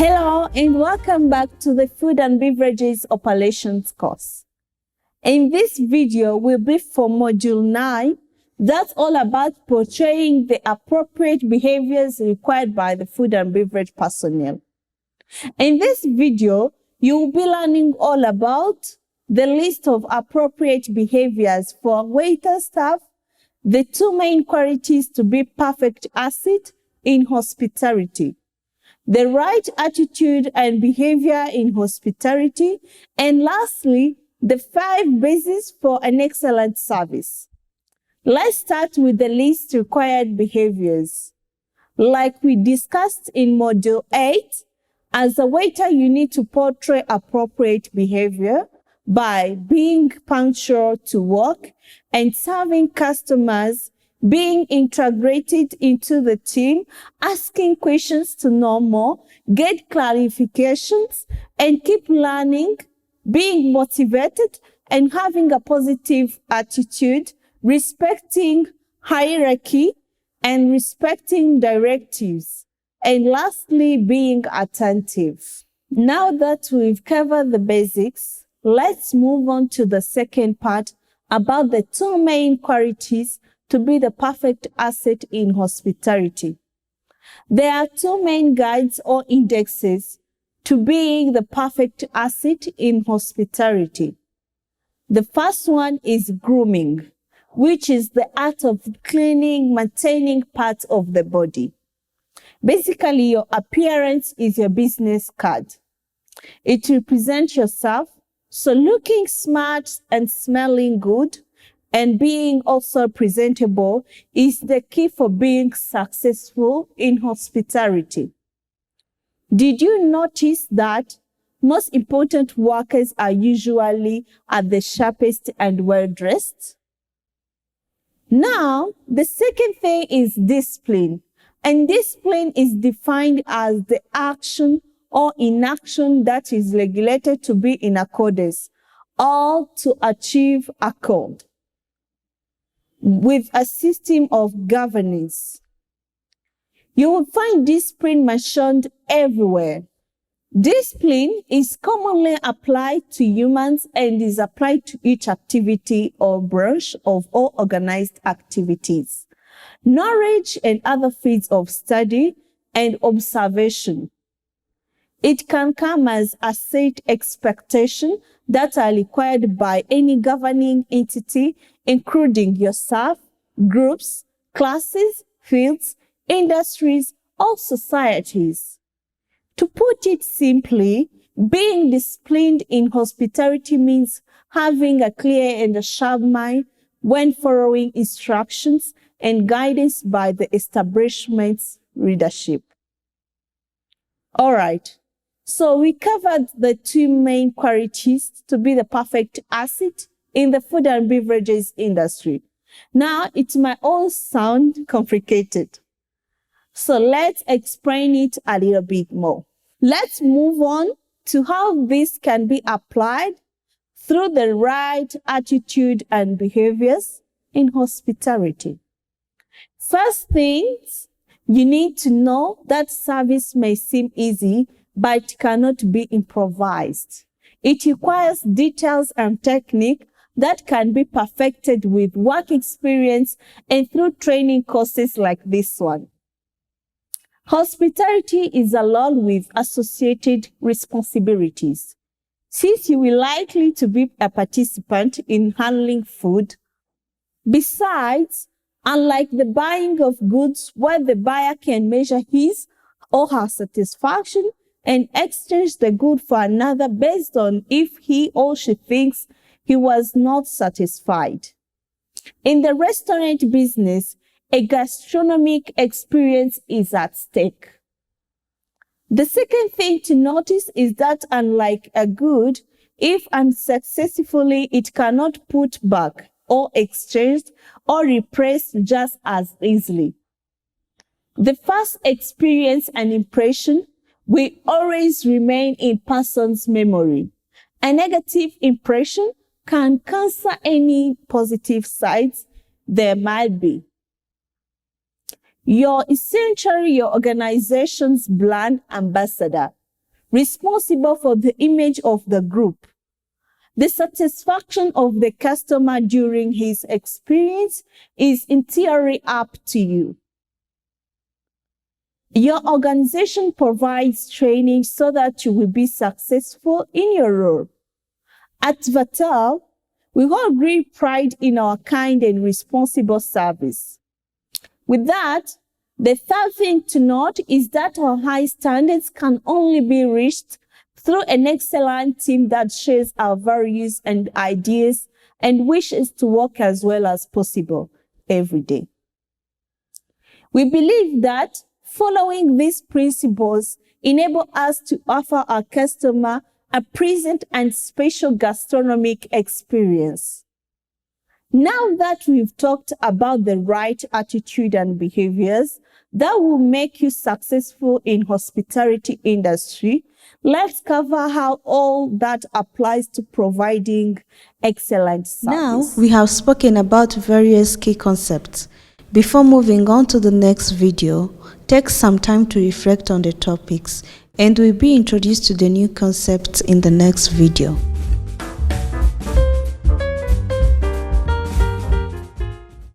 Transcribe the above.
Hello and welcome back to the Food and Beverages Operations course. In this video will be for Module 9, that's all about portraying the appropriate behaviors required by the food and beverage personnel. In this video, you will be learning all about the list of appropriate behaviors for waiter staff, the two main qualities to be perfect asset in hospitality, the right attitude and behavior in hospitality, and lastly, the 5 bases for an excellent service. Let's start with the least required behaviors. Like we discussed in Module 8, as a waiter, you need to portray appropriate behavior by being punctual to work and serving customers, being integrated into the team, asking questions to know more, get clarifications, and keep learning, being motivated, and having a positive attitude, respecting hierarchy, and respecting directives. And lastly, being attentive. Now that we've covered the basics, let's move on to the second part about the 2 main qualities to be the perfect asset in hospitality. There are 2 main guides or indexes to being the perfect asset in hospitality. The first one is grooming, which is the art of cleaning, maintaining parts of the body. Basically, your appearance is your business card. It represents yourself, so looking smart and smelling good and being also presentable is the key for being successful in hospitality. Did you notice that most important workers are usually at the sharpest and well-dressed? Now, the second thing is discipline. And discipline is defined as the action or inaction that is regulated to be in accordance or to achieve accord with a system of governance. You will find discipline mentioned everywhere. Discipline is commonly applied to humans and is applied to each activity or branch of all organized activities, knowledge and other fields of study and observation. It can come as a set expectation that are required by any governing entity, including yourself, groups, classes, fields, industries, or societies. To put it simply, being disciplined in hospitality means having a clear and a sharp mind when following instructions and guidance by the establishment's leadership. All right, so we covered the 2 main qualities to be the perfect asset in the food and beverages industry. Now, it might all sound complicated, so let's explain it a little bit more. Let's move on to how this can be applied through the right attitude and behaviors in hospitality. First things, you need to know that service may seem easy, but it cannot be improvised. It requires details and technique that can be perfected with work experience and through training courses like this one. Hospitality is a role with associated responsibilities. Since you will likely to be a participant in handling food, besides, unlike the buying of goods where the buyer can measure his or her satisfaction and exchange the good for another based on if he or she thinks he was not satisfied. In the restaurant business, a gastronomic experience is at stake. The second thing to notice is that unlike a good, if unsuccessfully, it cannot put back or exchanged or replaced just as easily. The first experience and impression will always remain in person's memory. A negative impression can cancel any positive sides there might be. You're essentially your organization's brand ambassador. responsible for the image of the group, the satisfaction of the customer during his experience is in theory up to you. Your organization provides training so that you will be successful in your role. At Vatal, we hold great pride in our kind and responsible service. With that, the third thing to note is that our high standards can only be reached through an excellent team that shares our values and ideas and wishes to work as well as possible every day. We believe that following these principles enable us to offer our customer a pleasant and special gastronomic experience. Now that we've talked about the right attitude and behaviors that will make you successful in hospitality industry, let's cover how all that applies to providing excellent service. Now we have spoken about various key concepts. Before moving on to the next video, take some time to reflect on the topics, and we'll be introduced to the new concepts in the next video.